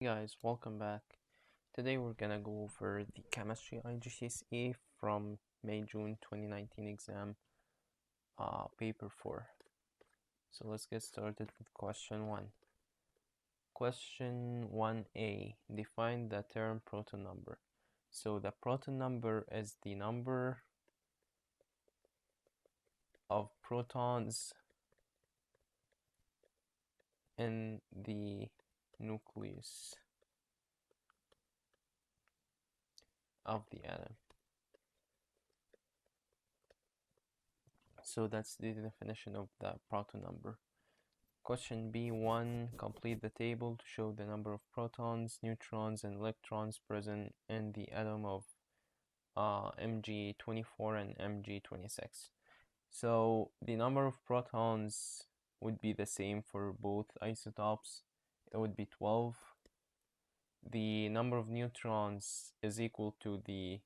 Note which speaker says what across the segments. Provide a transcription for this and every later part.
Speaker 1: Hey guys, welcome back. Today we're gonna go over the chemistry IGCSE from May-June 2019 exam, paper 4. So let's get started with question 1. Question 1a, define the term proton number. So the proton number is the number of protons in the nucleus of the atom. So that's the definition of the proton number. Question B1, complete the table to show the number of protons, neutrons, and electrons present in the atom of Mg24 and Mg26. So the number of protons would be the same for both isotopes. It would be 12. The number of neutrons is equal to the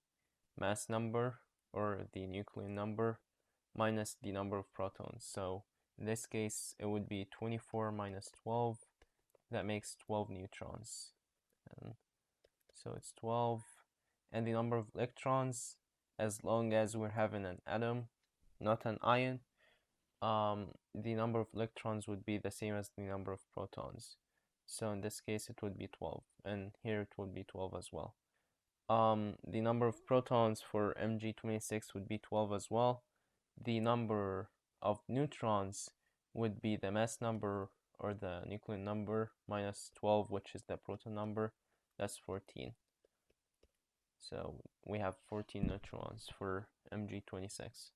Speaker 1: mass number or the nucleon number minus the number of protons. So in this case, it would be 24 minus 12. That makes 12 neutrons. And so it's 12. And the number of electrons, as long as we're having an atom, not an ion, the number of electrons would be the same as the number of protons. So in this case, it would be 12. And here it would be 12 as well. The number of protons for Mg26 would be 12 as well. The number of neutrons would be the mass number or the nucleon number minus 12, which is the proton number. That's 14. So we have 14 neutrons for Mg26.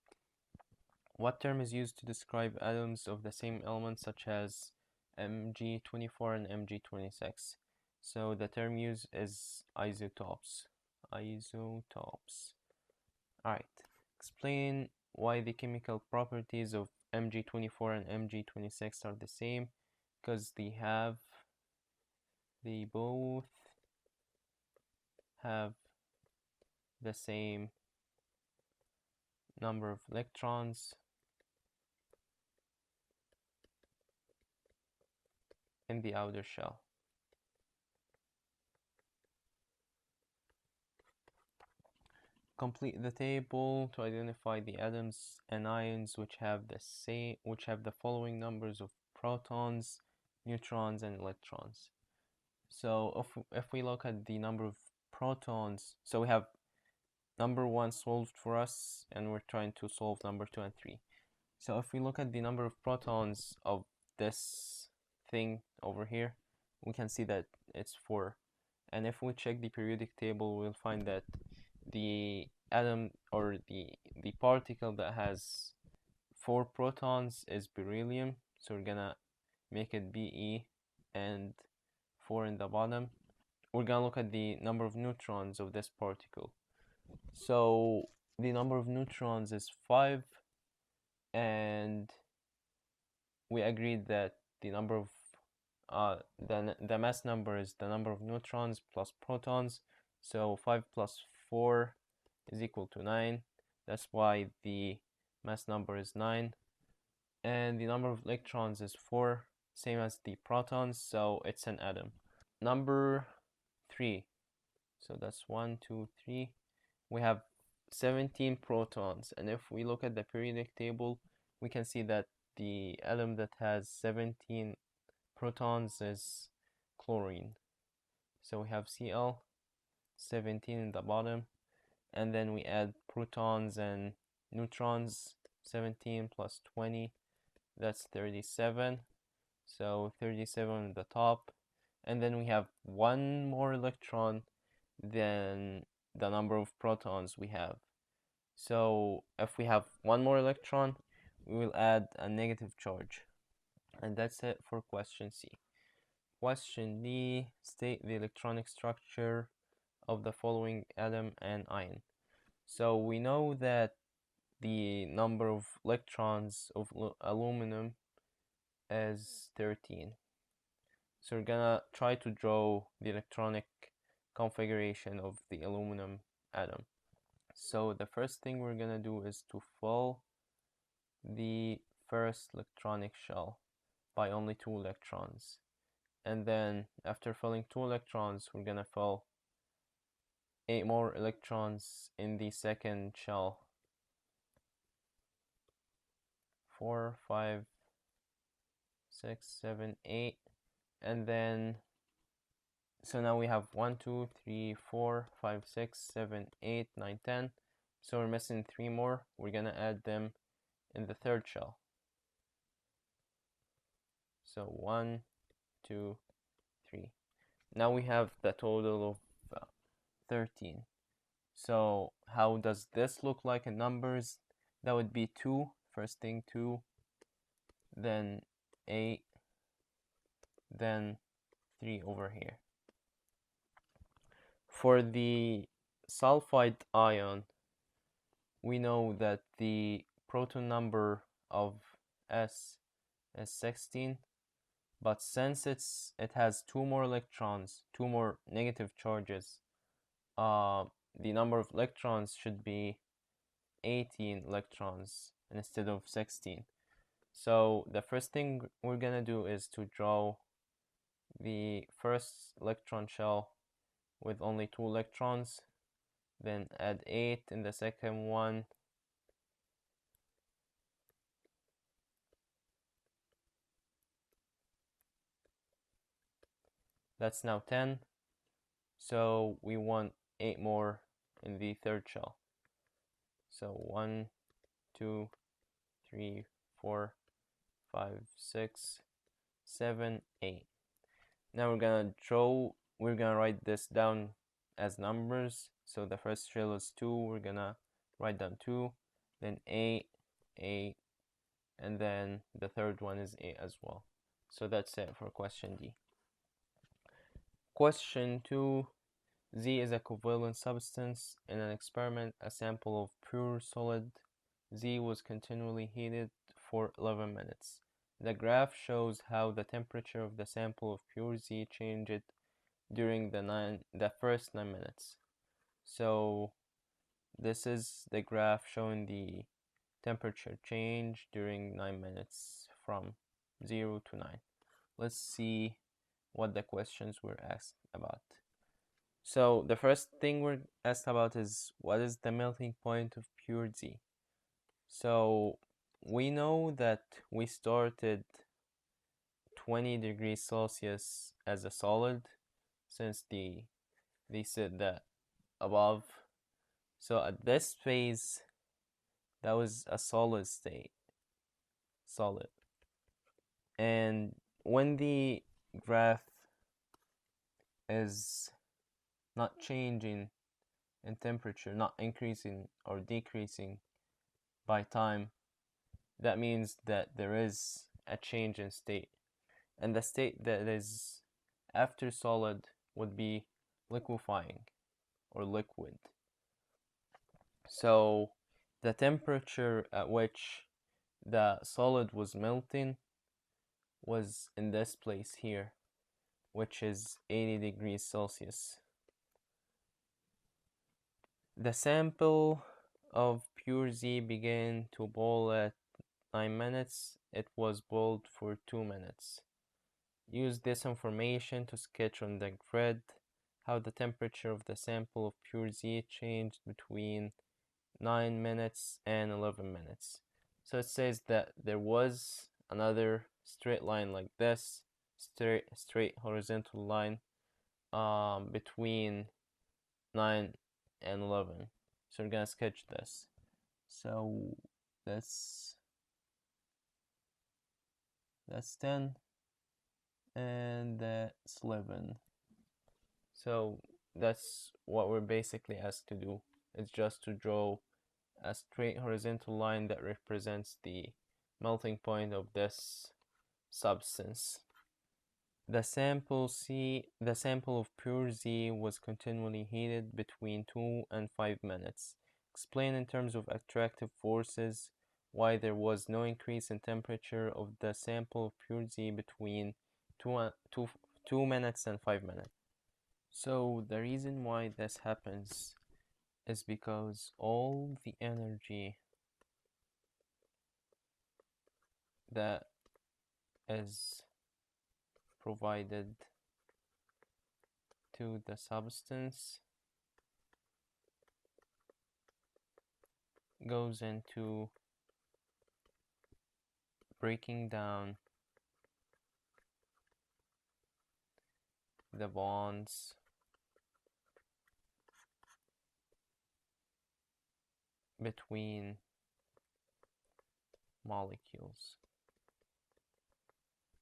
Speaker 1: What term is used to describe atoms of the same element such as Mg24 and Mg26? So the term used is isotopes. Isotopes. Alright, explain why the chemical properties of Mg24 and Mg26 are the same, because they both have the same number of electrons in the outer shell. Complete the table to identify the atoms and ions which have the following numbers of protons, neutrons, and electrons. So if we look at the number of protons, so we have number 1 solved for us, and we're trying to solve number 2 and 3. So if we look at the number of protons of this thing over here, we can see that it's 4. And if we check the periodic table, we'll find that the atom or the particle that has 4 protons is beryllium. So we're gonna make it Be and 4 in the bottom. We're gonna look at the number of neutrons of this particle. So the number of neutrons is 5, and we agreed that the number of the mass number is the number of neutrons plus protons. So 5 plus 4 is equal to 9. That's why the mass number is 9. And the number of electrons is 4, same as the protons, so it's an atom. Number 3. So that's 1, 2, 3. We have 17 protons, and if we look at the periodic table, we can see that the atom that has 17 protons is chlorine. So we have Cl, 17 in the bottom, and then we add protons and neutrons. 17 plus 20, that's 37. So 37 at the top, and then we have one more electron than the number of protons we have. So if we have one more electron, we will add a negative charge. And that's it for question C. Question D, state the electronic structure of the following atom and ion. So we know that the number of electrons of aluminum is 13. So we're gonna try to draw the electronic configuration of the aluminum atom. So the first thing we're gonna do is to fill the first electronic shell by only 2 electrons. and then after filling 2 electrons, we're gonna fill 8 more electrons in the second shell. 4, 5, 6, 7, 8, and then so now we have 1, 2, 3, 4, 5, 6, 7, 8, 9, 10. So we're missing 3 more. We're gonna add them in the third shell. So 1, 2, 3. Now we have the total of 13. So how does this look like in numbers? That would be 2, first thing 2, then 8, then 3 over here. For the sulfide ion, we know that the proton number of S is 16, but since it has 2 more electrons, 2 more negative charges, the number of electrons should be 18 electrons instead of 16. So the first thing we're gonna do is to draw the first electron shell with only 2 electrons, then add 8 in the second one, that's now 10. So we want 8 more in the third shell. So 1, 2, 3, 4, 5, 6, 7, 8. Now we're gonna write this down as numbers. So the first shell is 2, we're gonna write down 2, then 8, 8, and then the third one is 8 as well. So that's it for question D. Question 2. Z is a covalent substance. In an experiment, a sample of pure solid Z was continually heated for 11 minutes. The graph shows how the temperature of the sample of pure Z changed during the first 9 minutes. So this is the graph showing the temperature change during 9 minutes from 0 to 9. Let's see what the questions were asked about. So the first thing we're asked about is, what is the melting point of pure Z? So we know that we started 20 degrees Celsius as a solid, since they said that above. So at this phase, that was a solid state, solid. And when the graph is not changing in temperature, not increasing or decreasing by time, that means that there is a change in state. And the state that is after solid would be liquefying or liquid. So the temperature at which the solid was melting was in this place here, which is 80 degrees Celsius. The sample of pure Z began to boil at 9 minutes. It was boiled for 2 minutes. Use this information to sketch on the grid how the temperature of the sample of pure Z changed between 9 minutes and 11 minutes. So it says that there was another straight line like this, straight horizontal line between 9 and 11. So we're gonna sketch this. So that's 10 and that's 11. So that's what we're basically asked to do. It's just to draw a straight horizontal line that represents the melting point of this substance. The sample of pure Z was continually heated between 2 and 5 minutes. Explain in terms of attractive forces why there was no increase in temperature of the sample of pure Z between 2 minutes and 5 minutes. So the reason why this happens is because all the energy that is provided to the substance goes into breaking down the bonds between molecules.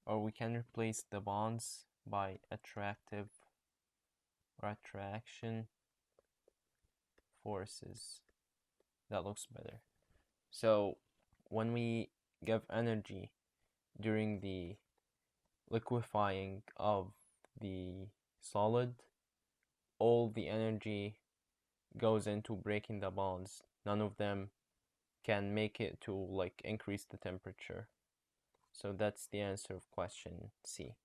Speaker 1: Or we can replace the bonds by attractive or attraction forces. That looks better. So when we give energy during the liquefying of the solid, all the energy goes into breaking the bonds. None of them can make it to like increase the temperature. So that's the answer of question C.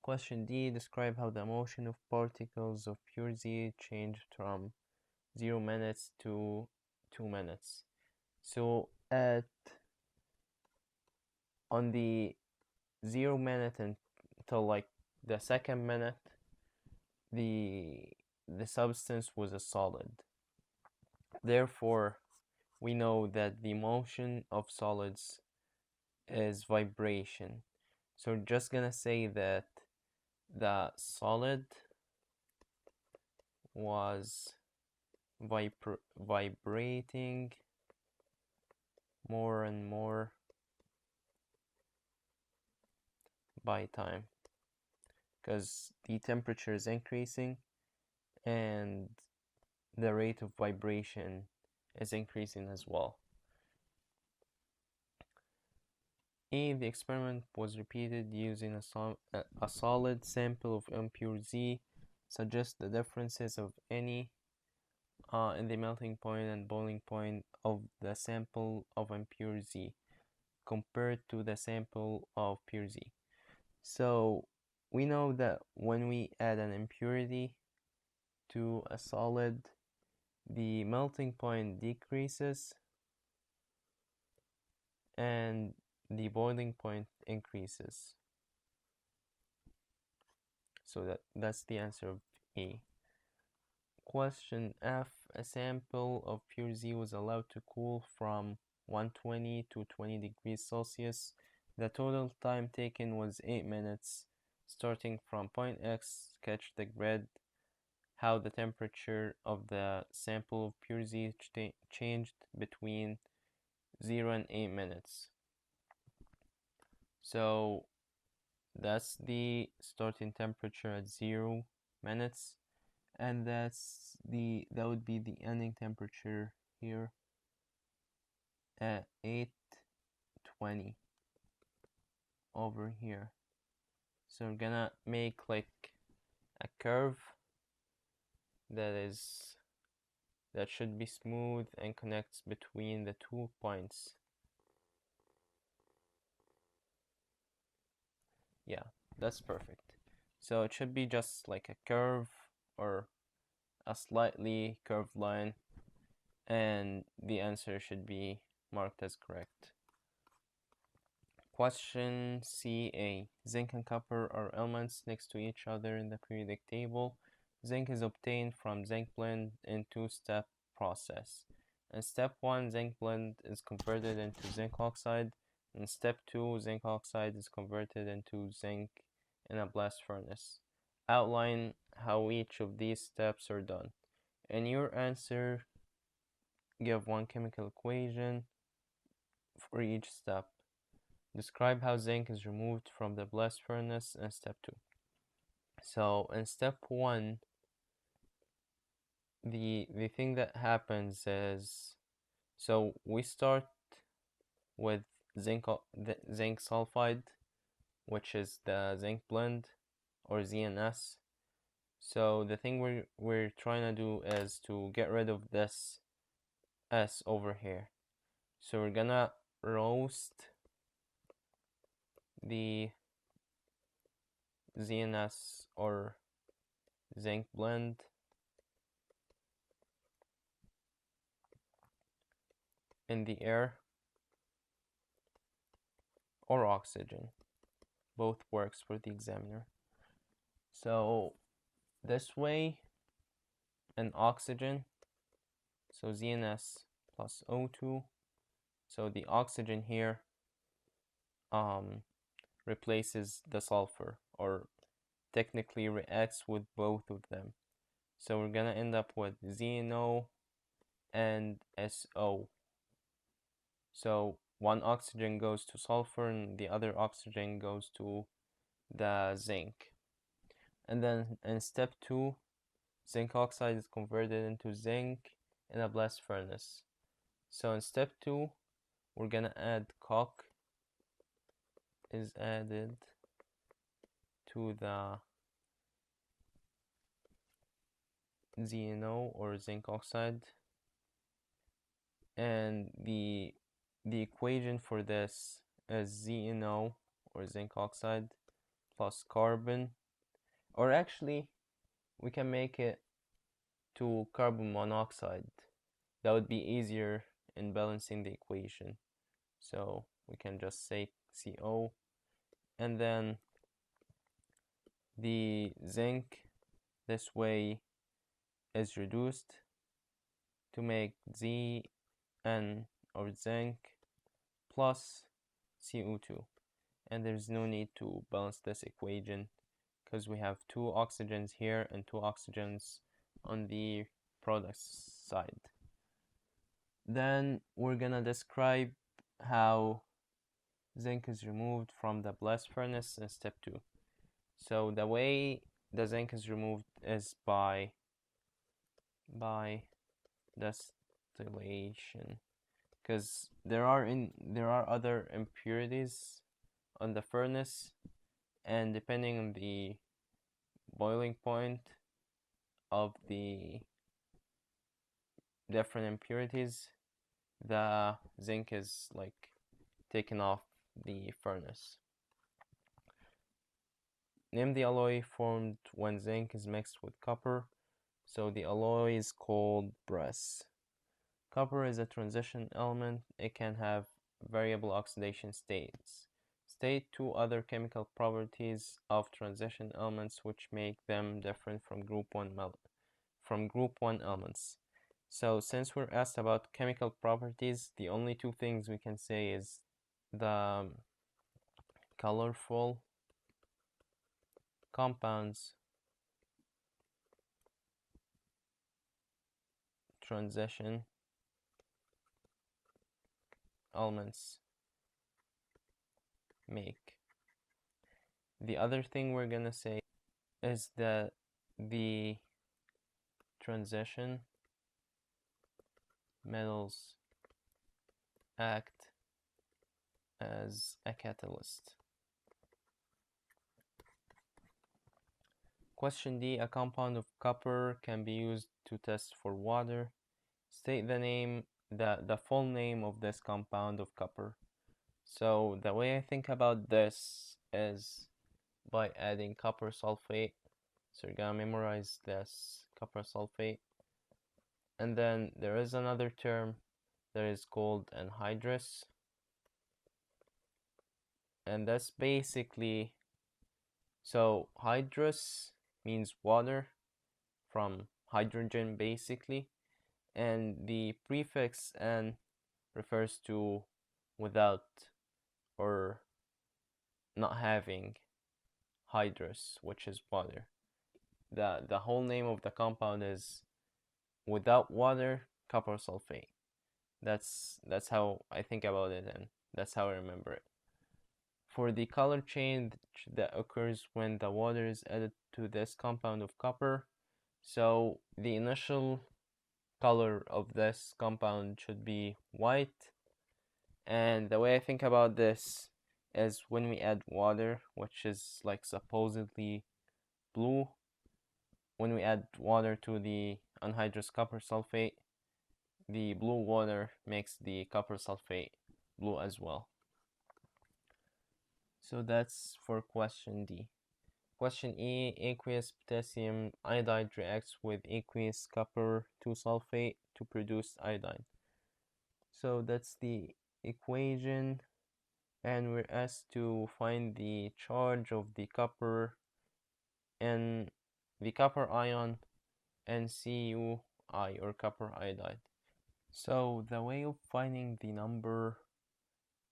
Speaker 1: Question D, describe how the motion of particles of pure Z changed from 0 minutes to 2 minutes. So on the 0 minute until like the second minute, the substance was a solid. Therefore, we know that the motion of solids is vibration. So we're just gonna say that the solid was vibrating more and more by time, because the temperature is increasing and the rate of vibration is increasing as well. E, the experiment was repeated using a solid sample of impure Z. Suggest the differences of any in the melting point and boiling point of the sample of impure Z compared to the sample of pure Z. So we know that when we add an impurity to a solid, the melting point decreases and the boiling point increases. So that's the answer of E. Question F, a sample of pure Z was allowed to cool from 120 to 20 degrees Celsius. The total time taken was 8 minutes. Starting from point X, sketch the grid how the temperature of the sample of pure Z changed between 0 and 8 minutes. So that's the starting temperature at 0 minutes, and that would be the ending temperature here at 820 over here. So we're gonna make like a curve that should be smooth and connects between the 2 points. Yeah, that's perfect. So it should be just like a curve or a slightly curved line, and the answer should be marked as correct. Question CA. Zinc and copper are elements next to each other in the periodic table. Zinc is obtained from zinc blende in two-step process. In step 1, zinc blende is converted into zinc oxide. In step 2, zinc oxide is converted into zinc in a blast furnace. Outline how each of these steps are done. In your answer, give one chemical equation for each step. Describe how zinc is removed from the blast furnace in step 2. So in step 1, the thing that happens is, so we start with zinc sulfide, which is the zinc blende or ZNS. So the thing we're trying to do is to get rid of this S over here. So we're gonna roast the ZNS or zinc blende in the air or oxygen, both works for the examiner. So this way, an oxygen, so ZnS plus O2, so the oxygen here replaces the sulfur, or technically reacts with both of them. So we're gonna end up with ZNO and SO. So one oxygen goes to sulfur and the other oxygen goes to the zinc. And then in step 2, zinc oxide is converted into zinc in a blast furnace. So in step 2, we're gonna add coke is added to the ZNO or zinc oxide, and the equation for this is ZNO or zinc oxide plus carbon, or actually we can make it to carbon monoxide. That would be easier in balancing the equation. So we can just say CO, and then the zinc this way is reduced to make Zn or zinc plus CO2, and there's no need to balance this equation because we have 2 oxygens here and 2 oxygens on the product side. Then we're gonna describe how zinc is removed from the blast furnace in step 2. So the way the zinc is removed is by distillation, because there are other impurities on the furnace, and depending on the boiling point of the different impurities, the zinc is like taken off the furnace. Name the alloy formed when zinc is mixed with copper. So the alloy is called brass. Copper is a transition element. It can have variable oxidation states. State 2 other chemical properties of transition elements which make them different from group 1 elements. So since we're asked about chemical properties, the only 2 things we can say is the colorful compounds transition elements make. The other thing we're gonna say is that the transition metals act as a catalyst. Question D, a compound of copper can be used to test for water. State the full name of this compound of copper. So the way I think about this is by adding copper sulfate. So you're gonna memorize this, copper sulfate. And then there is another term that is called anhydrous. And that's basically, so hydrous means water from hydrogen basically, and the prefix "an" refers to without or not having hydrous, which is water. The whole name of the compound is without water copper sulfate. That's how I think about it, and that's how I remember it. For the color change that occurs when the water is added to this compound of copper, so the initial color of this compound should be white, and the way I think about this is when we add water, which is like supposedly blue, when we add water to the anhydrous copper sulfate, the blue water makes the copper sulfate blue as well. So that's for question D. Question E, aqueous potassium iodide reacts with aqueous copper 2 sulfate to produce iodine. So that's the equation and we're asked to find the charge of the copper and the copper ion and CuI, or copper iodide. So the way of finding the number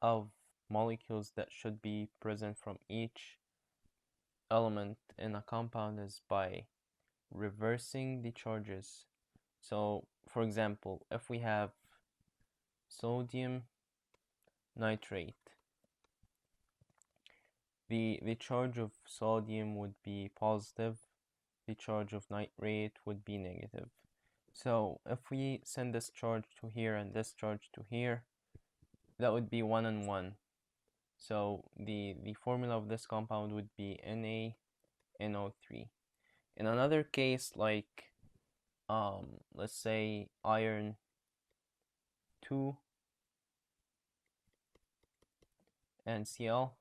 Speaker 1: of molecules that should be present from each element in a compound is by reversing the charges. So for example, if we have sodium nitrate, the charge of sodium would be positive, the charge of nitrate would be negative. So if we send this charge to here and this charge to here, that would be 1 and 1. So the formula of this compound would be NaNO3. In another case, like let's say iron 2 and Cl,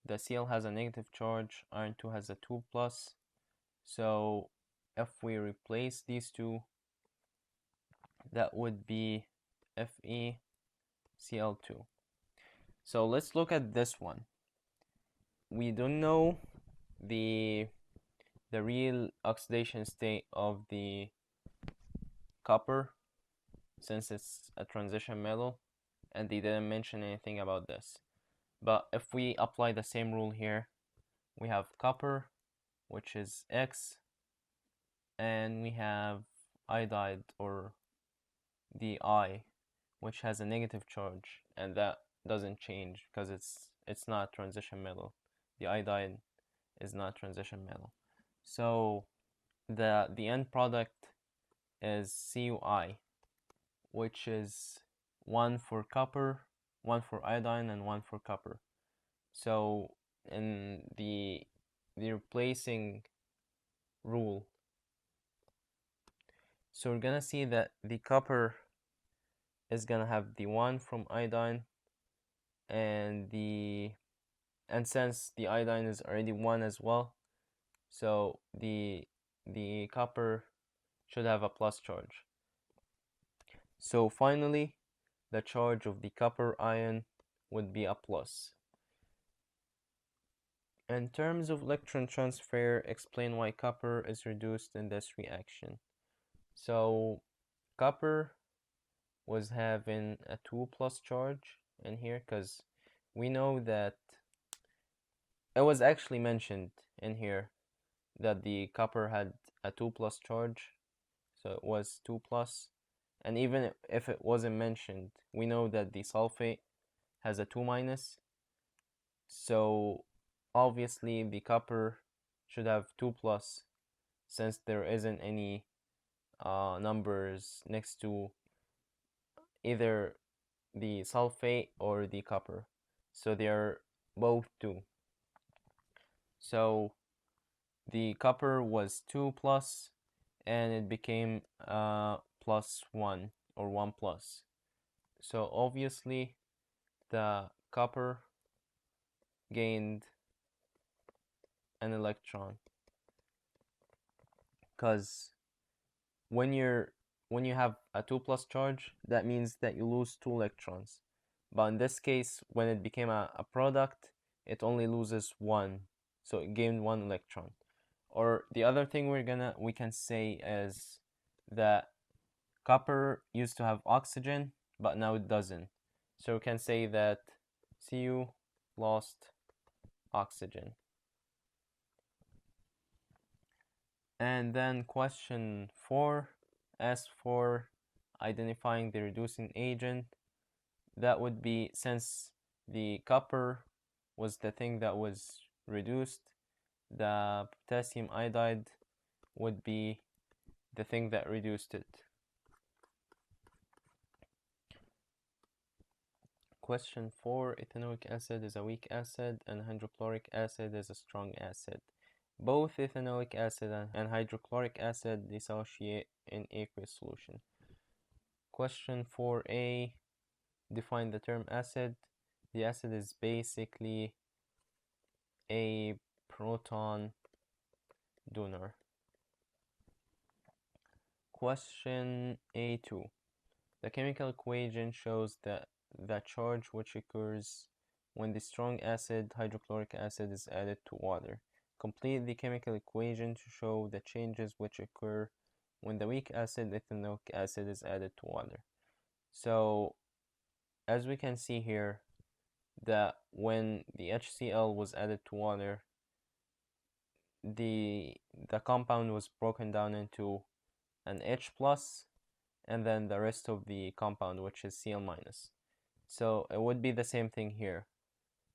Speaker 1: the Cl has a negative charge, iron 2 has a 2 plus. So if we replace these two, that would be FeCl2. So let's look at this one. We don't know the real oxidation state of the copper, since it's a transition metal, and they didn't mention anything about this. But if we apply the same rule here, we have copper, which is X, and we have iodide, or the I, which has a negative charge, and that doesn't change because it's not transition metal. The iodide is not transition metal. So the end product is CuI, which is 1 for copper, 1 for iodine, and 1 for copper. So in the replacing rule, so we're gonna see that the copper is gonna have the 1 from iodine, and since the iodine is already 1 as well, so the copper should have a plus charge. So finally, the charge of the copper ion would be a plus. In terms of electron transfer, explain why copper is reduced in this reaction. So copper was having a 2 plus charge in here, because we know that it was actually mentioned in here that the copper had a 2 plus charge, so it was 2 plus. And even if it wasn't mentioned, we know that the sulfate has a 2 minus, so obviously the copper should have 2 plus, since there isn't any numbers next to either the sulfate or the copper, so they are both 2. So the copper was 2 plus, and it became plus 1, or 1 plus. So obviously the copper gained an electron, because when you have a 2 plus charge, that means that you lose 2 electrons. But in this case, when it became a product, it only loses 1, so it gained 1 electron. Or the other thing we can say is that copper used to have oxygen, but now it doesn't. So we can say that Cu lost oxygen. And then question 4 asks for identifying the reducing agent. That would be, since the copper was the thing that was reduced, the potassium iodide would be the thing that reduced it. Question 4, ethanoic acid is a weak acid and hydrochloric acid is a strong acid. Both ethanoic acid and hydrochloric acid dissociate in aqueous solution. Question 4a, define the term acid. The acid is basically a proton donor. Question A2. The chemical equation shows that the charge which occurs when the strong acid hydrochloric acid is added to water. Complete the chemical equation to show the changes which occur when the weak acid ethanoic acid is added to water. So as we can see here, that when the HCl was added to water, the compound was broken down into an H plus and then the rest of the compound, which is Cl minus. So it would be the same thing here.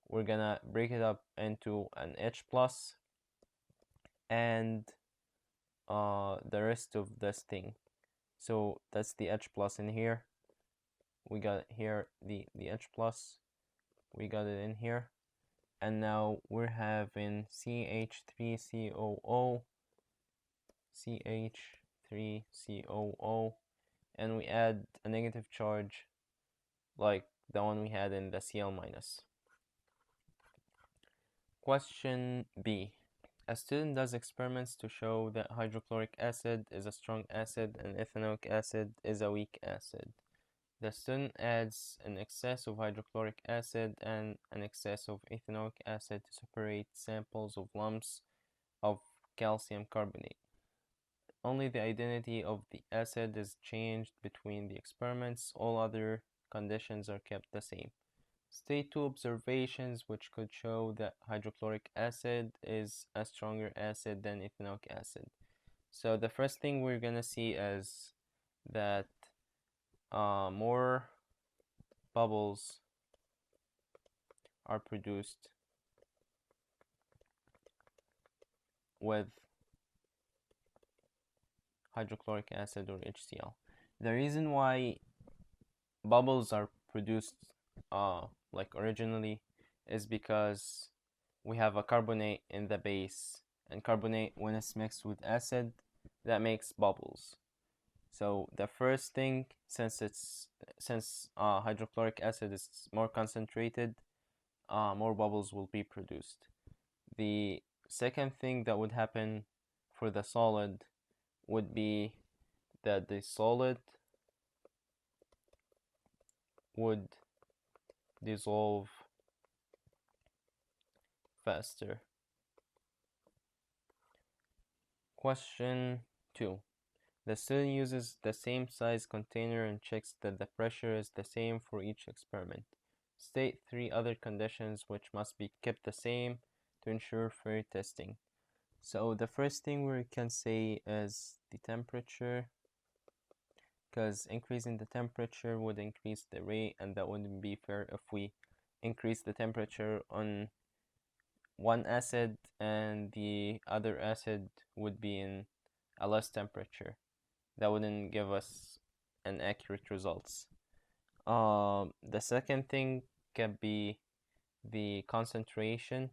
Speaker 1: We're gonna break it up into an H plus and the rest of this thing. So that's the H plus in here. We got here the H plus. We got it in here. And now we're having CH3COO, CH3COO, and we add a negative charge like the one we had in the Cl minus. Question B. A student does experiments to show that hydrochloric acid is a strong acid and ethanoic acid is a weak acid. The student adds an excess of hydrochloric acid and an excess of ethanoic acid to separate samples of lumps of calcium carbonate. Only the identity of the acid is changed between the experiments. All other conditions are kept the same. State two observations which could show that hydrochloric acid is a stronger acid than ethanoic acid. So the first thing we're gonna see is that more bubbles are produced with hydrochloric acid or HCl. The reason why bubbles are produced like originally is because we have a carbonate in the base, and carbonate, when it's mixed with acid, that makes bubbles. So the first thing, since hydrochloric acid is more concentrated, more bubbles will be produced. The second thing that would happen for the solid would be that the solid would dissolve faster. Question 2. The student uses the same size container and checks that the pressure is the same for each experiment. State 3 other conditions which must be kept the same to ensure fair testing. So the first thing we can say is the temperature, because increasing the temperature would increase the rate, and that wouldn't be fair if we increase the temperature on one acid and the other acid would be in a less temperature. That wouldn't give us an accurate results. The second thing can be the concentration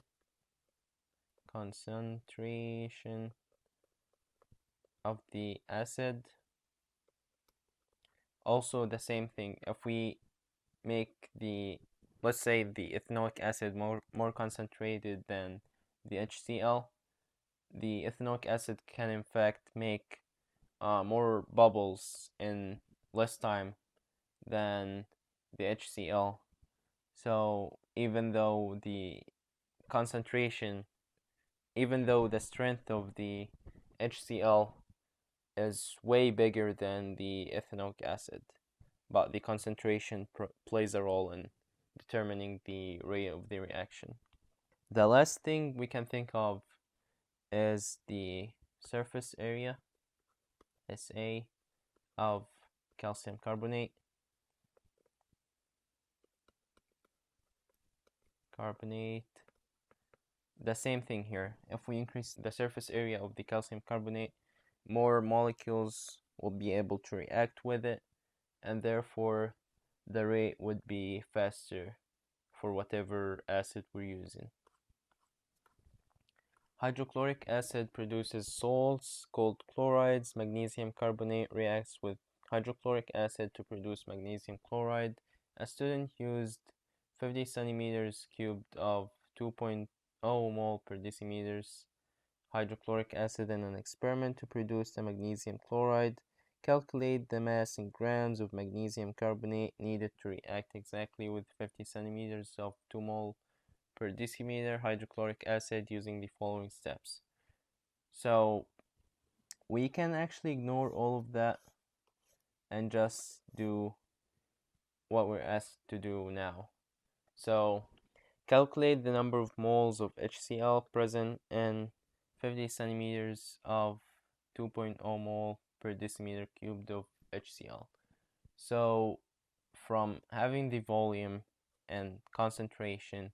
Speaker 1: of the acid. Also the same thing, if we make the, let's say, the ethanoic acid more concentrated than the HCl, the ethanoic acid can in fact make more bubbles in less time than the HCl. So even though the concentration, even though the strength of the HCl is way bigger than the ethanoic acid, but the concentration plays a role in determining the rate of the reaction. The last thing we can think of is the surface area, SA, of calcium carbonate. The same thing here. If we increase the surface area of the calcium carbonate, more molecules will be able to react with it, and therefore the rate would be faster for whatever acid we're using. Hydrochloric acid produces salts called chlorides. Magnesium carbonate reacts with hydrochloric acid to produce magnesium chloride. A student used 50 centimeters cubed of 2.0 mol per decimeters hydrochloric acid in an experiment to produce the magnesium chloride. calculate the mass in grams of magnesium carbonate needed to react exactly with 50 centimeters of 2 mole per decimeter hydrochloric acid using the following steps. So we can actually ignore all of that and just do what we're asked to do now. So calculate the number of moles of HCl present in 50 centimeters of 2.0 mole per decimeter cubed of HCl. So from having the volume and concentration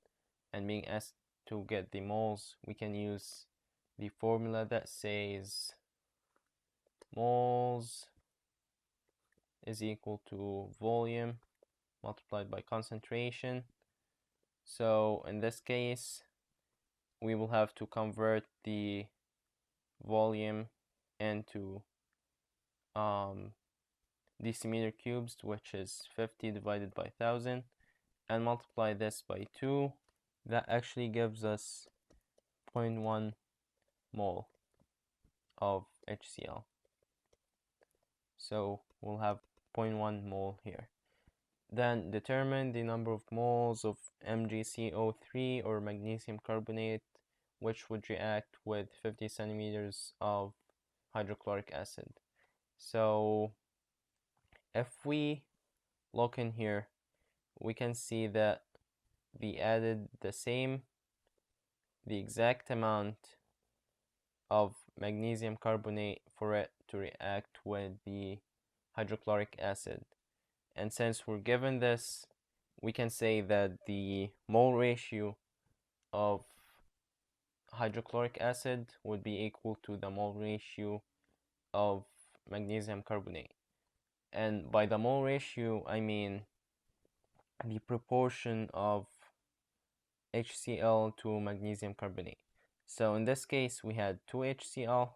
Speaker 1: and being asked to get the moles, we can use the formula that says moles is equal to volume multiplied by concentration. So in this case, we will have to convert the volume into decimeter cubes, which is 50 divided by 1000, and multiply this by 2. That actually gives us 0.1 mole of HCl. So we'll have 0.1 mole here. Then determine the number of moles of MgCO3 or magnesium carbonate which would react with 50 centimeters of hydrochloric acid. So if we look in here, we can see that we added the exact amount of magnesium carbonate for it to react with the hydrochloric acid. And since we're given this, we can say that the mole ratio of hydrochloric acid would be equal to the mole ratio of magnesium carbonate. And by the mole ratio, I mean the proportion of HCl to magnesium carbonate. So in this case, we had 2 HCl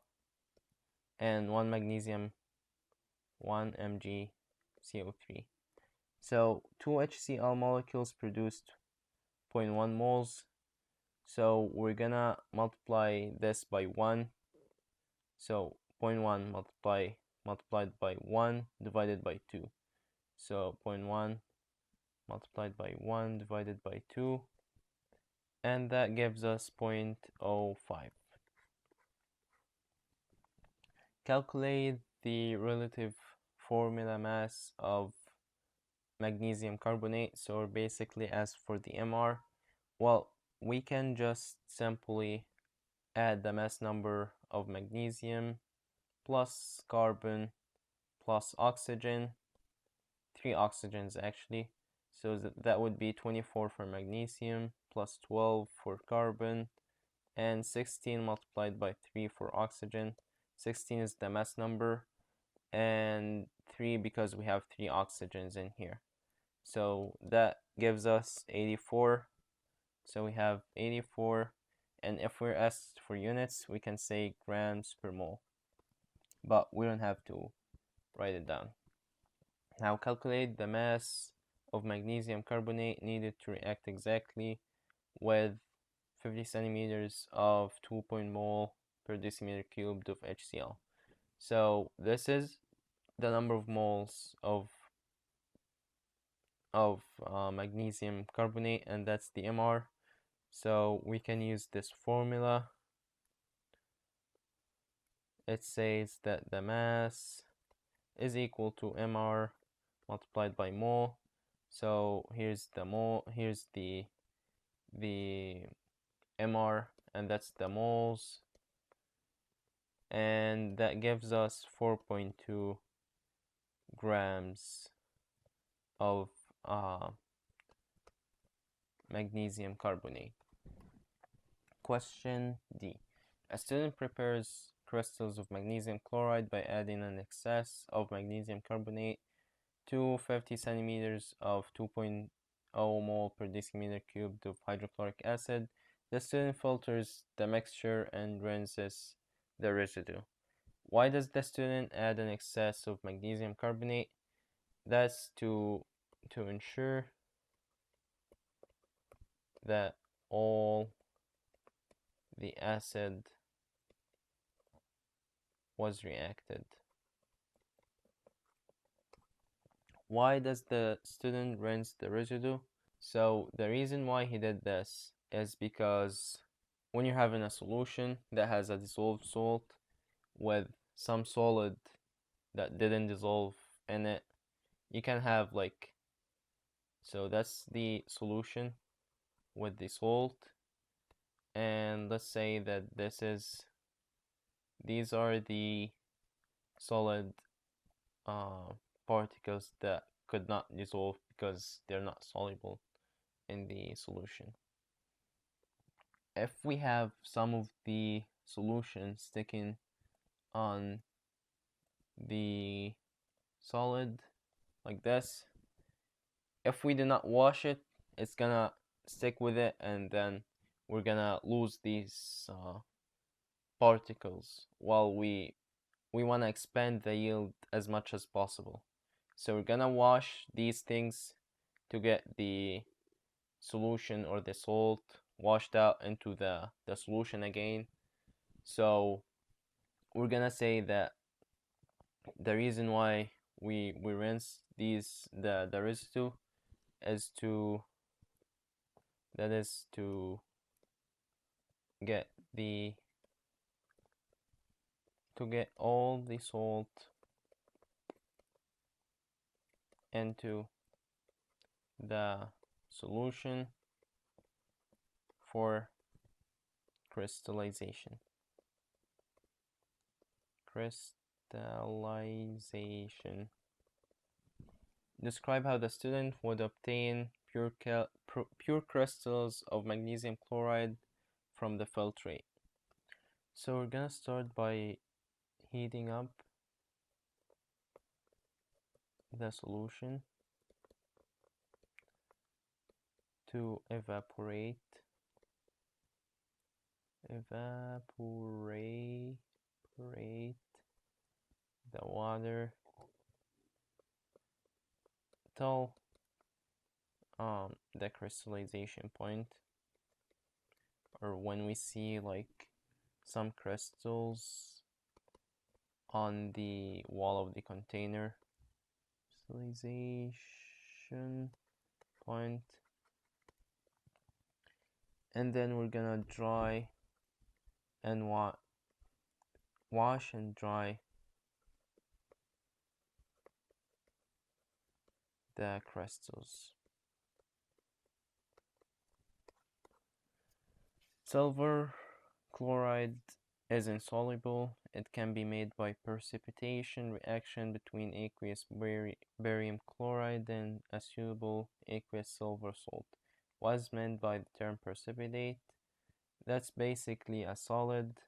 Speaker 1: and 1 magnesium, 1 MgCO3. So 2 HCl molecules produced 0.1 moles. So we're gonna multiply this by 1. So 0.1 multiplied by 1 divided by 2. So 0.1 multiplied by 1 divided by 2. And that gives us 0.05. Calculate the relative formula mass of magnesium carbonate. So basically, as for the MR, well, we can just simply add the mass number of magnesium plus carbon plus oxygen, 3 oxygens actually. So that would be 24 for magnesium plus 12 for carbon and 16 multiplied by 3 for oxygen. 16 is the mass number and 3 because we have 3 oxygens in here. So that gives us 84. So we have 84, and if we're asked for units, we can say grams per mole, but we don't have to write it down. Now calculate the mass of magnesium carbonate needed to react exactly with 50 centimeters of 2 mole per decimeter cubed of HCl. So this is the number of moles of magnesium carbonate, and that's the MR. So we can use this formula. It says that the mass is equal to MR multiplied by mole. So here's the mole, here's the MR, and that's the moles, and that gives us 4.2 grams of magnesium carbonate. Question D. A student prepares crystals of magnesium chloride by adding an excess of magnesium carbonate to 50 centimeters of 2.0 mole per decimeter cubed of hydrochloric acid. The student filters the mixture and rinses the residue. Why does the student add an excess of magnesium carbonate? That's to ensure that all the acid was reacted. Why does the student rinse the residue? So the reason why he did this is because when you're having a solution that has a dissolved salt with some solid that didn't dissolve in it, you can have like, so that's the solution with the salt, and let's say that these are the solid particles that could not dissolve because they're not soluble in the solution. If we have some of the solution sticking on the solid like this, if we do not wash it, it's gonna stick with it, and then we're gonna lose these particles while we want to expand the yield as much as possible. So we're gonna wash these things to get the solution or the salt washed out into the solution again. So we're gonna say that the reason why we rinse the residue is to get the to get all the salt into the solution for crystallization. Describe how the student would obtain pure crystals of magnesium chloride from the filtrate. So we're gonna start by heating up the solution to evaporate the water till the crystallization point, or when we see like some crystals on the wall of the container. Crystallization point, and then we're gonna dry and wash and dry the crystals. Silver chloride is insoluble. It can be made by precipitation reaction between aqueous barium chloride and a soluble aqueous silver salt. What is meant by the term precipitate? That's basically a solid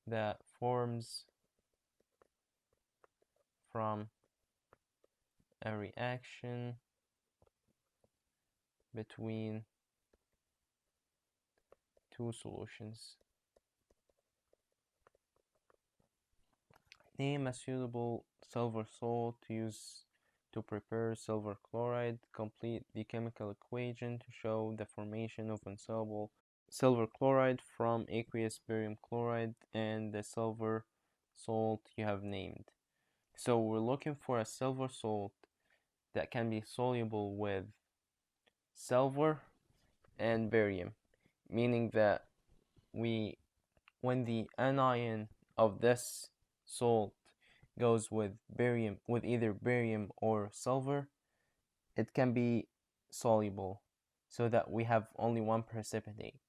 Speaker 1: that forms from a reaction between two solutions. Name a suitable silver salt to use to prepare silver chloride. Complete the chemical equation to show the formation of insoluble silver chloride from aqueous barium chloride and the silver salt you have named. So we're looking for a silver salt that can be soluble with silver and barium, meaning that when the anion of this salt goes with either barium or silver, it can be soluble, so that we have only one precipitate.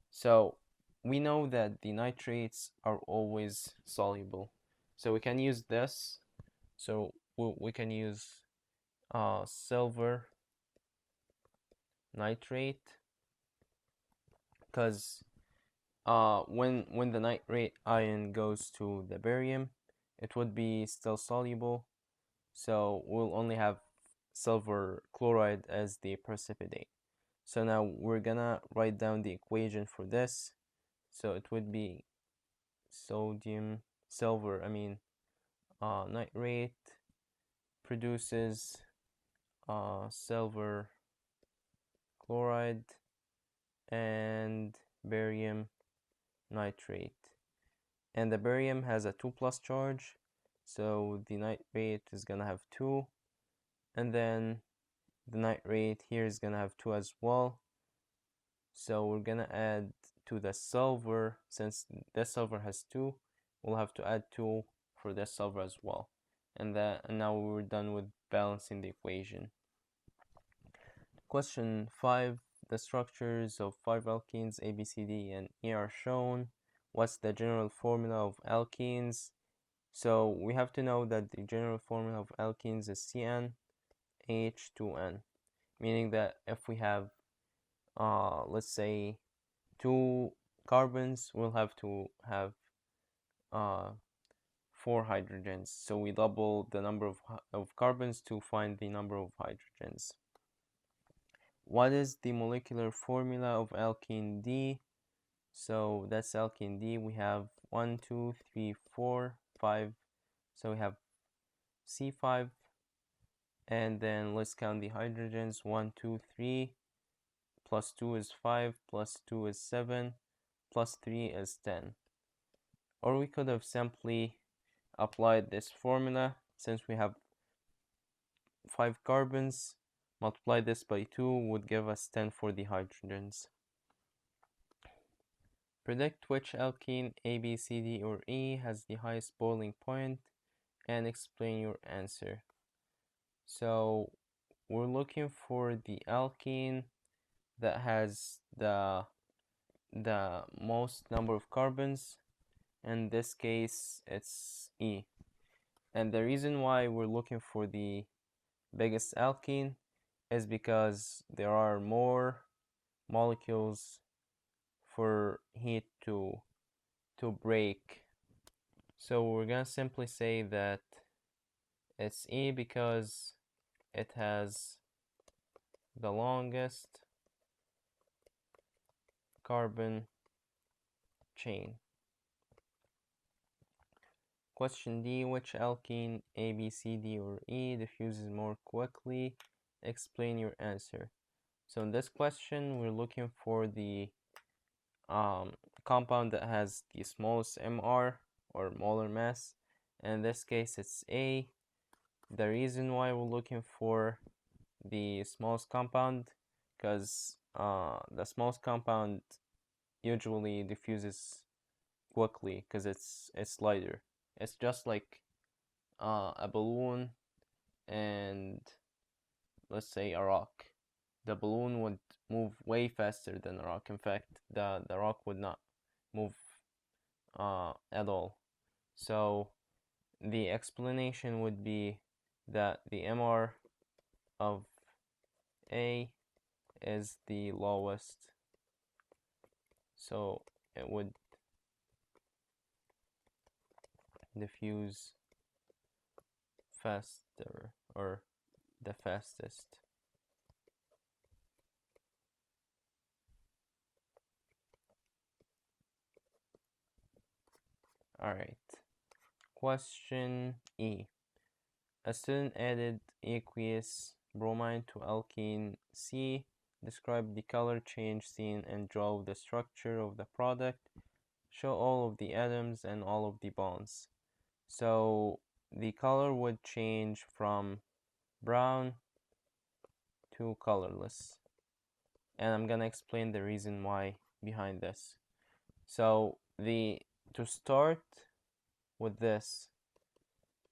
Speaker 1: So we know that the nitrates are always soluble, so we can use this. So we can use silver nitrate, because when the nitrate ion goes to the barium, it would be still soluble, so we'll only have silver chloride as the precipitate. So now we're gonna write down the equation for this. So it would be nitrate produces silver chloride and barium nitrate, and the barium has a 2+ charge, So the nitrate is gonna have 2, and then the nitrate here is gonna have 2 as well. So we're gonna add to the silver, since this silver has 2, we'll have to add 2 for this silver as well. And now we're done with balancing the equation. Question 5. The structures of 5 alkenes A, B, C, D, and E are shown. What's the general formula of alkenes? So we have to know that the general formula of alkenes is CnH2n, meaning that if we have, let's say, 2 carbons, we'll have to have 4 hydrogens. So we double the number of carbons to find the number of hydrogens. What is the molecular formula of alkene D? So that's alkene D. We have 1, 2, 3, 4, 5. So we have C5. And then let's count the hydrogens. 1, 2, 3. Plus 2 is 5. Plus 2 is 7. Plus 3 is 10. Or we could have simply applied this formula, since we have 5 carbons. Multiply this by 2 would give us 10 for the hydrogens. Predict which alkene A, B, C, D, or E has the highest boiling point and explain your answer. So we're looking for the alkene that has the most number of carbons. In this case, it's E. And the reason why we're looking for the biggest alkene is because there are more molecules for heat to break. So we're gonna simply say that it's E because it has the longest carbon chain. Question D. Which alkene A, B, C, D, or E diffuses more quickly? Explain your answer. So in this question, we're looking for the compound that has the smallest MR, or molar mass. In this case, it's A. The reason why we're looking for the smallest compound, because the smallest compound usually diffuses quickly because it's lighter. It's just like a balloon and, let's say, a rock. The balloon would move way faster than a rock. In fact, the rock would not move at all. So the explanation would be that the MR of A is the lowest, so it would diffuse faster, or the fastest. Alright, question E. A student added aqueous bromine to alkene C. Describe the color change seen and draw the structure of the product. Show all of the atoms and all of the bonds. So the color would change from brown to colorless. And I'm gonna explain the reason why behind this. So to start with this,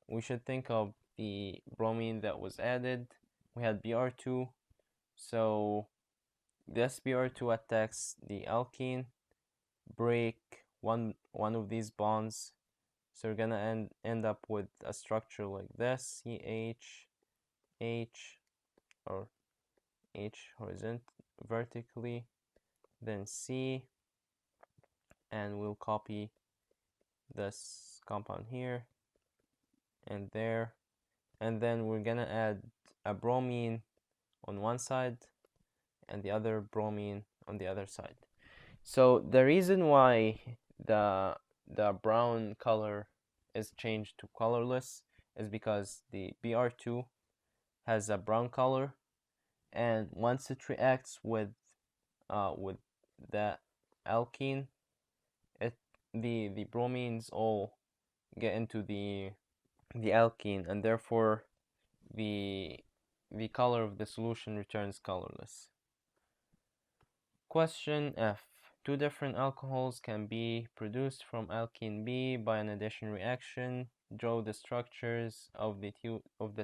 Speaker 1: we should think of the bromine that was added. We had Br2, so this Br2 attacks the alkene, break one of these bonds, so we're gonna end up with a structure like this: CH, H, or H vertically, then C, and we'll copy this compound here and there, and then we're gonna add a bromine on one side and the other bromine on the other side. So the reason why the brown color is changed to colorless is because the Br2 has a brown color, and once it reacts with that alkene, the bromines all get into the the alkene, and therefore the color of the solution returns colorless. Question F. Two different alcohols can be produced from alkene B by an addition reaction. Draw the structures of the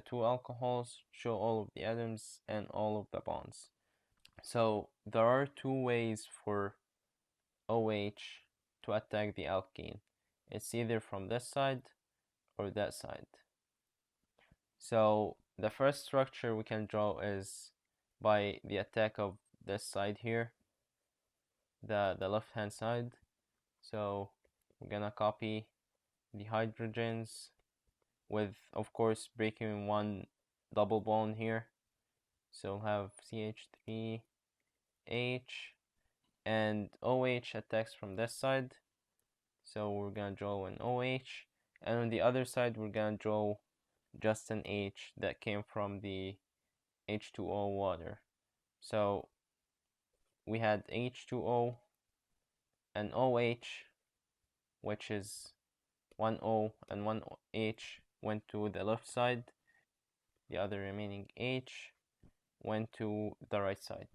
Speaker 1: two alcohols, show all of the atoms and all of the bonds. So there are two ways for OH to attack the alkene. It's either from this side or that side. So the first structure we can draw is by the attack of this side here, the left hand side. So we're gonna copy the hydrogens with, of course, breaking one double bond here. So we'll have CH3H, and OH attacks from this side. So we're gonna draw an OH, and on the other side we're gonna draw just an H that came from the H2O water. So we had H2O and OH, which is one O and one H went to the left side. The other remaining H went to the right side.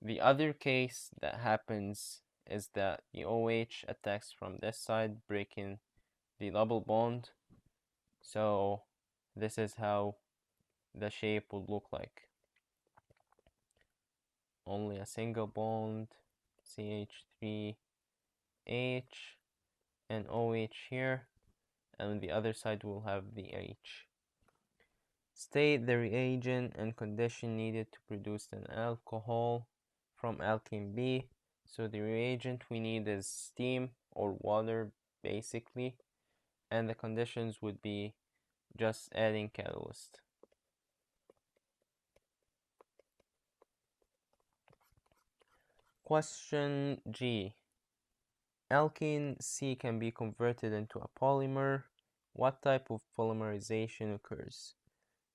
Speaker 1: The other case that happens is that the OH attacks from this side, breaking the double bond. So this is how the shape would look like. Only a single bond, CH3H and OH here, and on the other side we'll have the H. State the reagent and condition needed to produce an alcohol from alkene B. So the reagent we need is steam or water basically, and the conditions would be just adding catalyst. Question G. Alkene C can be converted into a polymer. What type of polymerization occurs?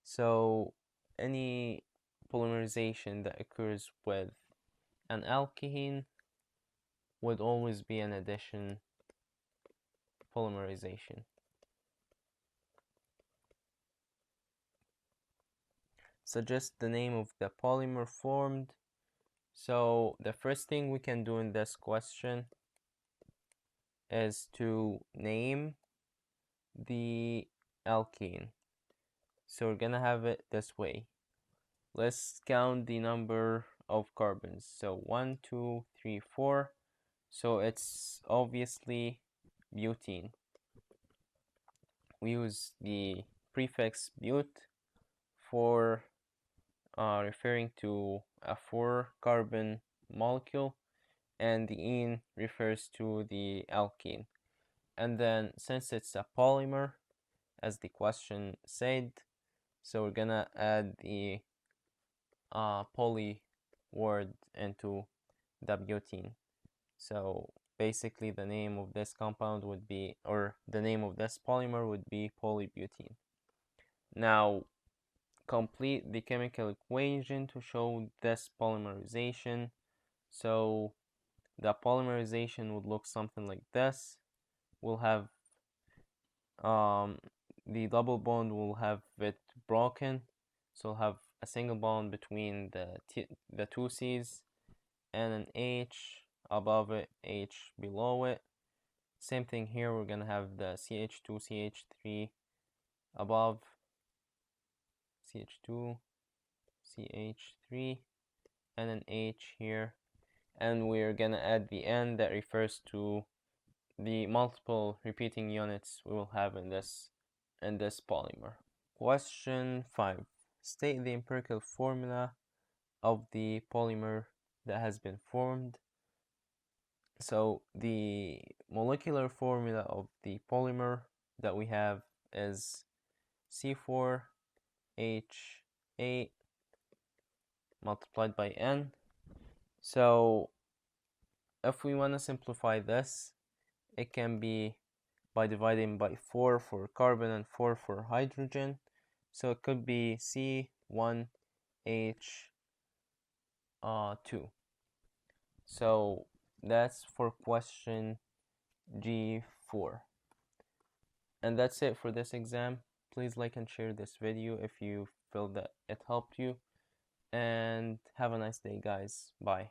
Speaker 1: So any polymerization that occurs with an alkene would always be an addition polymerization. Suggest the name of the polymer formed. So the first thing we can do in this question is to name the alkene. So we're gonna have it this way. Let's count the number of carbons. So 1, 2, 3, 4. So it's obviously butene. We use the prefix but for referring to a 4-carbon molecule, and the ene refers to the alkene. And then since it's a polymer, as the question said, so we're gonna add the poly word into the butene. So basically the name of this compound would be, or the name of this polymer would be polybutene. Now complete the chemical equation to show this polymerization. So the polymerization would look something like this. We'll have the double bond will have it broken, so we'll have a single bond between the two C's and an H above it, H below it. Same thing here, we're gonna have the CH2, CH3 above, CH2, CH3, and an H here, and we're gonna add the N that refers to the multiple repeating units we will have in this polymer. Question 5. State the empirical formula of the polymer that has been formed. So the molecular formula of the polymer that we have is C4H8 multiplied by N. So if we want to simplify this, it can be by dividing by 4 for carbon and 4 for hydrogen. So it could be C1H2. So that's for question G4. And that's it for this exam. Please like and share this video if you feel that it helped you. And have a nice day, guys. Bye.